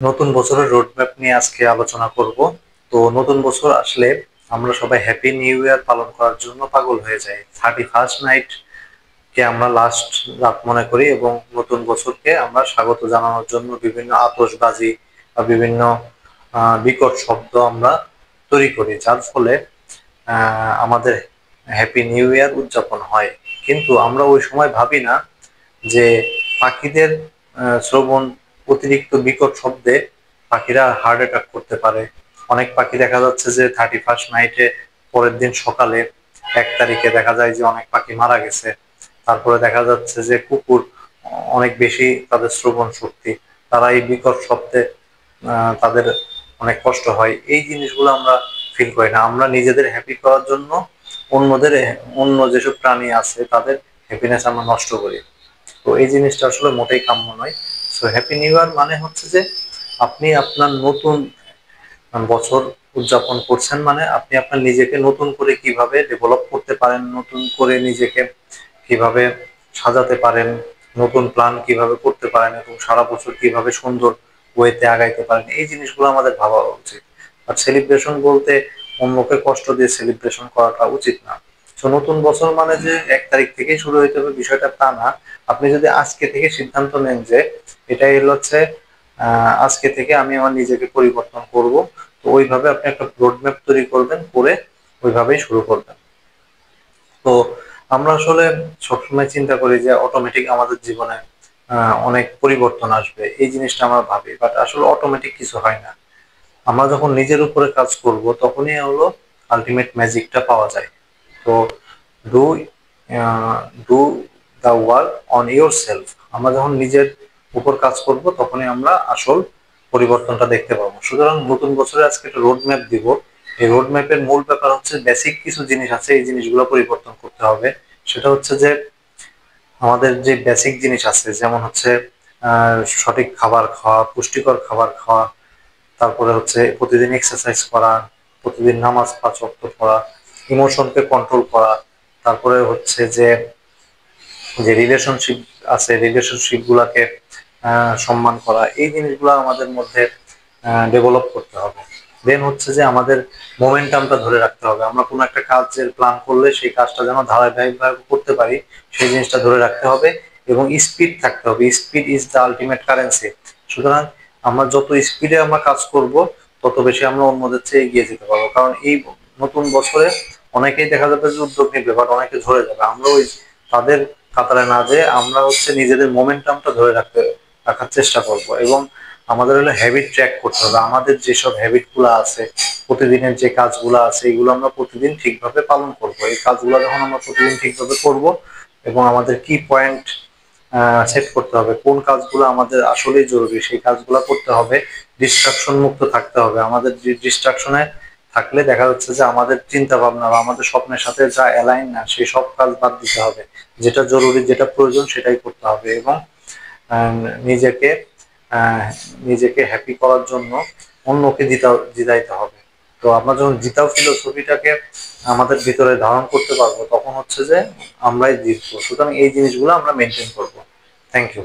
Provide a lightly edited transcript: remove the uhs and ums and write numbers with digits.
নতুন বছরের রোডম্যাপ নিয়ে আজকে আলোচনা করব। তো নতুন বছর আসলে আমরা সবাই হ্যাপি নিউ ইয়ার পালন করার জন্য পাগল হয়ে যাই। 31st নাইট কে আমরা লাস্ট রাত মনে করি এবং নতুন বছরকে আমরা স্বাগত জানানোর জন্য বিভিন্ন আতশবাজি বা বিভিন্ন বিকট শব্দ আমরা তৈরি করি, যার ফলে আমাদের হ্যাপি নিউ ইয়ার উদযাপন হয়। কিন্তু আমরা ওই সময় ভাবি না যে পাখিদের শ্রবণ অতিরিক্ত বিকট শব্দে পাখিরা হার্ট অ্যাটাক করতে পারে। অনেক পাখি দেখা যাচ্ছে যে 31st নাইটে পরের দিন সকালে 1 তারিখে দেখা যায় যে অনেক পাখি মারা গেছে। তারপরে দেখা যাচ্ছে যে কুকুর অনেক বেশি তাদের শ্রবণ শক্তি, তারা এই বিকট শব্দে তাদের অনেক কষ্ট হয়। এই জিনিসগুলো আমরা ফিল করি না। আমরা নিজেদের হ্যাপি করার জন্য অন্যদের অন্য যেসব প্রাণী আছে তাদের হ্যাপিনেস আমরা নষ্ট করি। তো এই জিনিসটা আসলে মোটেই কাম্য নয়। সো হ্যাপি নিউ ইয়ার মানে হচ্ছে যে আপনি আপনার নতুন বছর উদযাপন করছেন, মানে আপনি আপনার নিজেকে নতুন করে কিভাবে ডেভেলপ করতে পারেন, নতুন করে নিজেকে কিভাবে সাজাতে পারেন, নতুন প্ল্যান কিভাবে করতে পারেন এবং সারা বছর কিভাবে সুন্দর ওয়েতে আগাইতে পারেন, এই জিনিসগুলো আমাদের ভাবা উচিত। আর সেলিব্রেশন বলতে অন্যকে কষ্ট দিয়ে সেলিব্রেশন করাটা উচিত না। তো নতুন বছর মানে যে 1 তারিখ থেকেই শুরু হইতে হবে বিষয়টা তা না। আপনি যদি আজকে থেকে সিদ্ধান্ত নেন যে এটাই হচ্ছে আজকে থেকে আমি আমার নিজেকে পরিবর্তন করব, তো ওইভাবে আপনি একটা রোডম্যাপ তৈরি করবেন, করে ওইভাবেই শুরু করবেন। তো আমরা আসলে সবসময় চিন্তা করি যে অটোমেটিক আমাদের জীবনে অনেক পরিবর্তন আসবে, এই জিনিসটা আমরা ভাবি, বাট আসলে অটোমেটিক কিছু হয় না। আমরা যখন নিজের উপরে কাজ করব তখনই হলো আলটিমেট ম্যাজিকটা পাওয়া যায়। তো do do the work on your self. আমরা যখন নিজের উপর কাজ করব তখনই আমরা আসল পরিবর্তনটা দেখতে পাবো। সুতরাং নতুন বছরে আজকে একটা রোড ম্যাপ দিব। এই রোড ম্যাপের মূল ব্যাপার হচ্ছে বেসিক কিছু জিনিস আছে, এই জিনিসগুলো পরিবর্তন করতে হবে। সেটা হচ্ছে যে আমাদের যে বেসিক জিনিস আছে, যেমন হচ্ছে সঠিক খাবার খাওয়া, পুষ্টিকর খাবার খাওয়া, তারপরে হচ্ছে প্রতিদিন এক্সারসাইজ করা, প্রতিদিন নামাজ 5 ওয়াক্ত পড়া, ইমোশনকে কন্ট্রোল করা, তারপরে হচ্ছে যে যে রিলেশনশিপ আছে রিলেশনশিপ গুলাকে সম্মান করা, এই জিনিসগুলো আমাদের মধ্যে ডেভেলপ করতে হবে। দেন হচ্ছে যে আমাদের মোমেন্টামটা ধরে রাখতে হবে। আমরা কোনো একটা কাজের প্ল্যান করলে সেই কাজটা যেন ধারাবাহিকভাবে করতে পারি, সেই জিনিসটা ধরে রাখতে হবে এবং স্পিড থাকতে হবে। Speed is the ultimate currency. সুতরাং আমরা যত স্পিডে আমরা কাজ করব তত বেশি আমরা অন্যদের চেয়ে এগিয়ে যেতে পারবো। কারণ এই নতুন বছরে অনেকেই দেখা যাবে যে উদ্যোগ নিবে, বাট অনেকে ঝরে যাবে। আমরা ওই তাদের কাতারে না যে আমরা হচ্ছে নিজেদের মোমেন্টামটা ধরে রাখার চেষ্টা করব এবং আমাদের হলো হ্যাবিট ট্র্যাক করতে হবে। আমাদের যেসব হ্যাবিট গুলো আছে, প্রতিদিনের যে কাজগুলো আছে, এগুলো আমরা প্রতিদিন ঠিকভাবে পালন করব। এই কাজগুলো যখন আমরা প্রতিদিন ঠিকভাবে করব এবং আমাদের কি পয়েন্ট সেট করতে হবে, কোন কাজগুলো আমাদের আসলেই জরুরি সেই কাজগুলো করতে হবে। ডিস্ট্রাকশন মুক্ত থাকতে হবে। আমাদের ডিস্ট্রাকশনে থাকলে দেখা যাচ্ছে যে আমাদের চিন্তা ভাবনা বা আমাদের স্বপ্নের সাথে যা অ্যালাইন না সেই সব কাজ বাদ দিতে হবে। যেটা জরুরি, যেটা প্রয়োজন সেটাই করতে হবে এবং নিজেকে আহ, নিজেকে হ্যাপি করার জন্য অন্যকে জিতাইতে হবে। তো আমরা যখন জিতাও ফিলোসফিটাকে আমাদের ভিতরে ধারণ করতে পারবো তখন হচ্ছে যে আমরাই জিতবো। সুতরাং এই জিনিসগুলো আমরা মেনটেন করবো। Thank you.